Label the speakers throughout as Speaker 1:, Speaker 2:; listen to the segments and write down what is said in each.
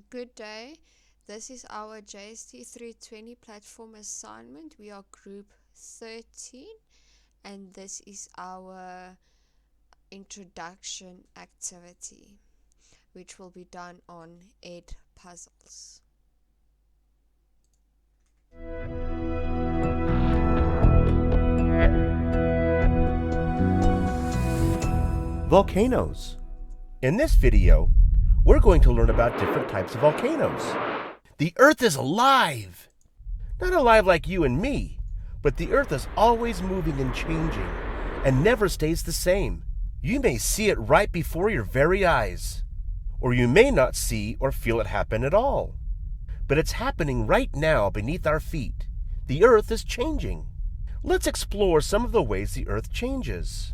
Speaker 1: Good day. This is our JST 320 platform assignment. We are group 13 and this is our introduction activity, which will be done on Ed puzzles.
Speaker 2: Volcanoes. In this video, we're going to learn about different types of volcanoes. The Earth is alive! Not alive like you and me, but the Earth is always moving and changing and never stays the same. You may see it right before your very eyes, or you may not see or feel it happen at all. But it's happening right now beneath our feet. The Earth is changing. Let's explore some of the ways the Earth changes.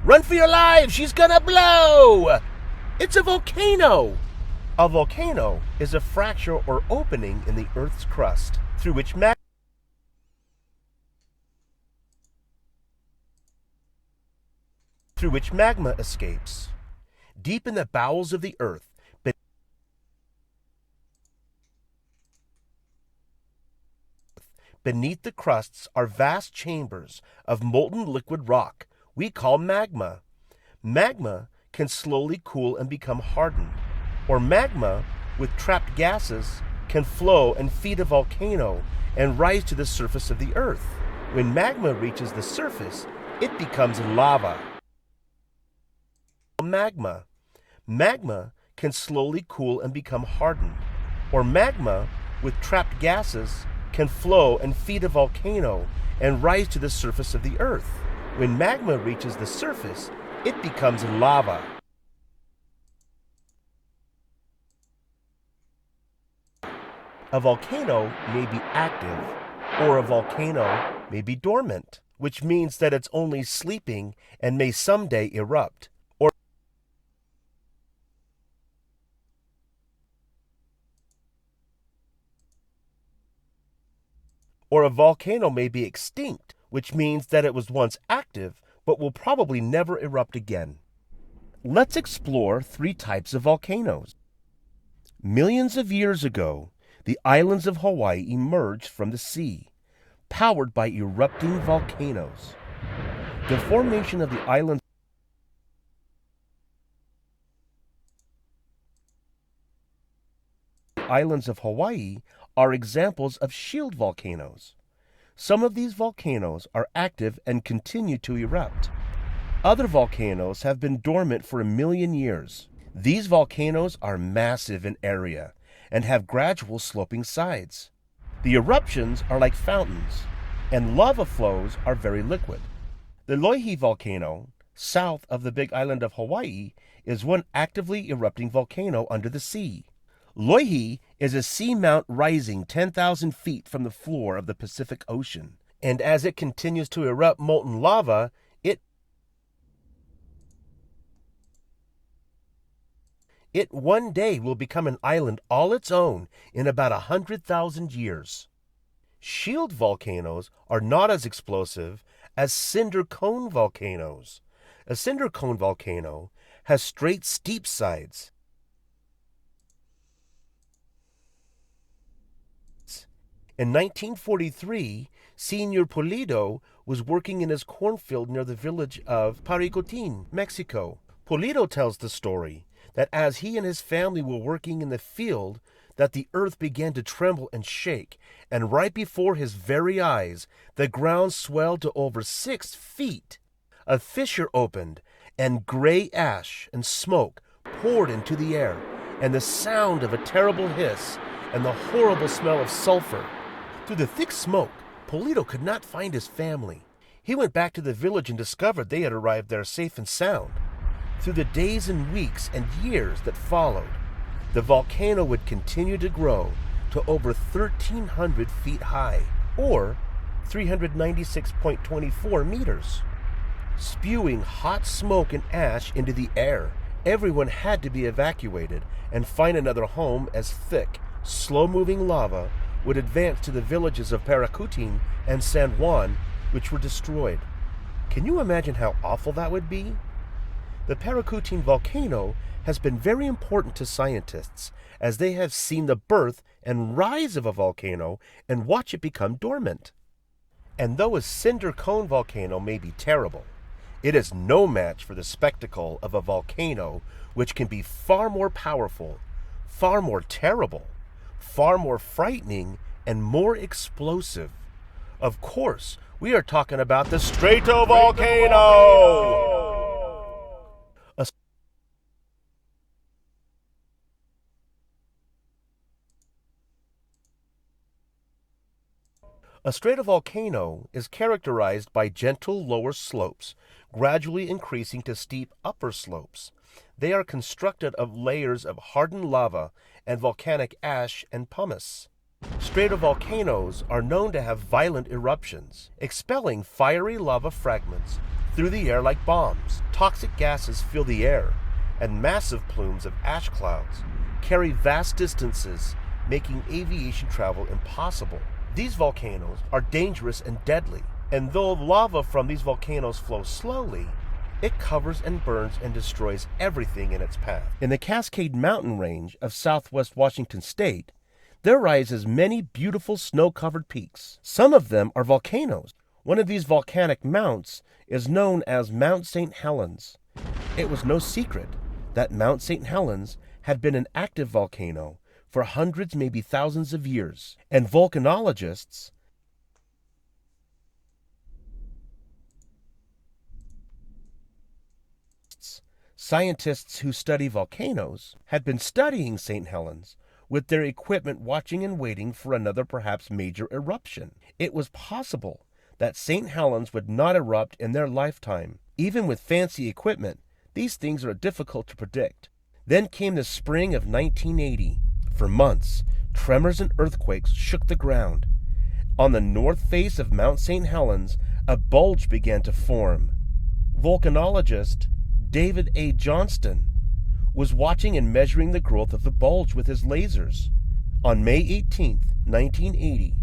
Speaker 2: Run for your lives! She's gonna blow! It's a volcano! A volcano is a fracture or opening in the Earth's crust through which magma escapes. Deep in the bowels of the Earth, beneath the crusts are vast chambers of molten liquid rock we call magma. Magma can slowly cool and become hardened, or magma with trapped gases can flow and feed a volcano and rise to the surface of the Earth. When magma reaches the surface, it becomes lava. Magma can slowly cool and become hardened, or magma with trapped gases can flow and feed a volcano and rise to the surface of the Earth. When magma reaches the surface, it becomes lava. A volcano may be active, or a volcano may be dormant, which means that it's only sleeping and may someday erupt. Or a volcano may be extinct, which means that it was once active but will probably never erupt again. Let's explore 3 types of volcanoes. Millions of years ago, the islands of Hawaii emerged from the sea, powered by erupting volcanoes. The formation of the islands of Hawaii are examples of shield volcanoes. Some of these volcanoes are active and continue to erupt. Other volcanoes have been dormant for 1 million years. These volcanoes are massive in area and have gradual sloping sides. The eruptions are like fountains, and lava flows are very liquid. The Lohi Volcano, south of the Big Island of Hawaii, is one actively erupting volcano under the sea. Lohi is a seamount rising 10,000 feet from the floor of the Pacific Ocean, and as it continues to erupt molten lava, it one day will become an island all its own in about 100,000 years. Shield volcanoes are not as explosive as cinder cone volcanoes. A cinder cone volcano has straight, steep sides. In 1943, Senor Pulido was working in his cornfield near the village of Paricotin, Mexico. Pulido tells the story that as he and his family were working in the field, that the earth began to tremble and shake, and right before his very eyes, the ground swelled to over 6 feet. A fissure opened, and gray ash and smoke poured into the air, and the sound of a terrible hiss, and the horrible smell of sulfur. Through the thick smoke, Pulido could not find his family. He went back to the village and discovered they had arrived there safe and sound. Through the days and weeks and years that followed, the volcano would continue to grow to over 1,300 feet high, or 396.24 meters. Spewing hot smoke and ash into the air, everyone had to be evacuated and find another home as thick, slow-moving lava would advance to the villages of Paricutin and San Juan, which were destroyed. Can you imagine how awful that would be? The Paracutine volcano has been very important to scientists as they have seen the birth and rise of a volcano and watch it become dormant. And though a cinder cone volcano may be terrible, it is no match for the spectacle of a volcano which can be far more powerful, far more terrible, far more frightening, and more explosive. Of course, we are talking about the stratovolcano! A stratovolcano is characterized by gentle lower slopes, gradually increasing to steep upper slopes. They are constructed of layers of hardened lava and volcanic ash and pumice. Stratovolcanoes are known to have violent eruptions, expelling fiery lava fragments through the air like bombs. Toxic gases fill the air, and massive plumes of ash clouds carry vast distances, making aviation travel impossible. These volcanoes are dangerous and deadly, and though lava from these volcanoes flows slowly, it covers and burns and destroys everything in its path. In the Cascade Mountain Range of southwest Washington state, there rises many beautiful snow-covered peaks. Some of them are volcanoes. One of these volcanic mounts is known as Mount St. Helens. It was no secret that Mount St. Helens had been an active volcano for hundreds, maybe thousands of years, and volcanologists scientists who study volcanoes had been studying St. Helens with their equipment watching and waiting for another perhaps major eruption. It was possible that St. Helens would not erupt in their lifetime. Even with fancy equipment, these things are difficult to predict. Then came the spring of 1980. For months, tremors and earthquakes shook the ground. On the north face of Mount St. Helens, a bulge began to form. Volcanologist David A. Johnston was watching and measuring the growth of the bulge with his lasers. On May 18, 1980,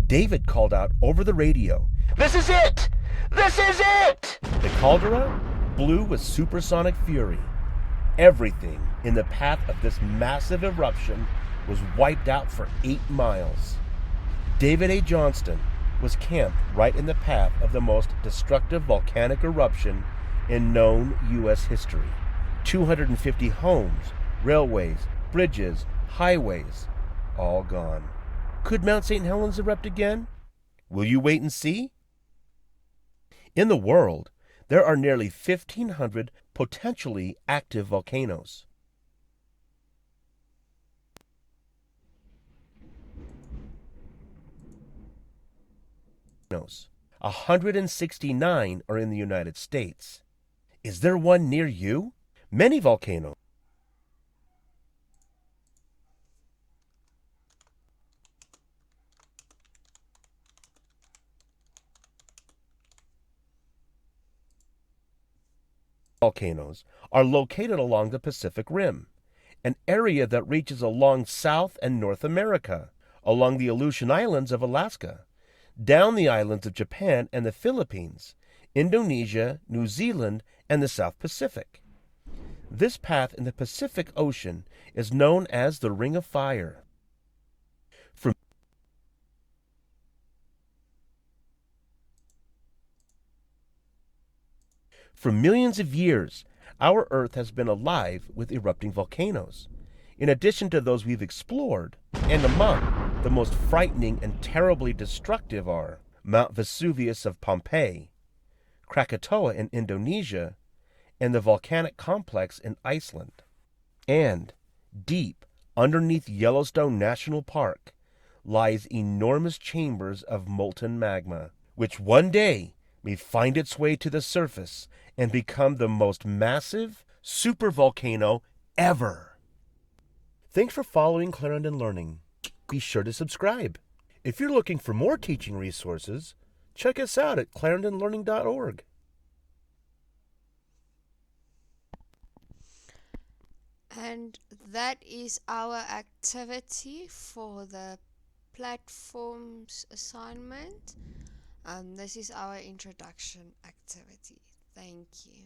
Speaker 2: David called out over the radio, "This is it! This is it!" The caldera blew with supersonic fury. Everything in the path of this massive eruption was wiped out for 8 miles. David A. Johnston was camped right in the path of the most destructive volcanic eruption in known U.S. history. 250 homes, railways, bridges, highways, all gone. Could Mount St. Helens erupt again? Will you wait and see? In the world, there are nearly 1,500 potentially active volcanoes. 169 are in the United States. Is there one near you? Many volcanoes are located along the Pacific Rim, an area that reaches along South and North America, along the Aleutian Islands of Alaska, down the islands of Japan and the Philippines, Indonesia, New Zealand, and the South Pacific. This path in the Pacific Ocean is known as the Ring of Fire. For millions of years, our Earth has been alive with erupting volcanoes. In addition to those we've explored, and among the most frightening and terribly destructive are Mount Vesuvius of Pompeii, Krakatoa in Indonesia, and the volcanic complex in Iceland. And deep underneath Yellowstone National Park lies enormous chambers of molten magma, which one day may find its way to the surface and become the most massive supervolcano ever. Thanks for following Clarendon Learning. Be sure to subscribe. If you're looking for more teaching resources, check us out at clarendonlearning.org.
Speaker 1: And that is our activity for the platforms assignment. This is our introduction activity. Thank you.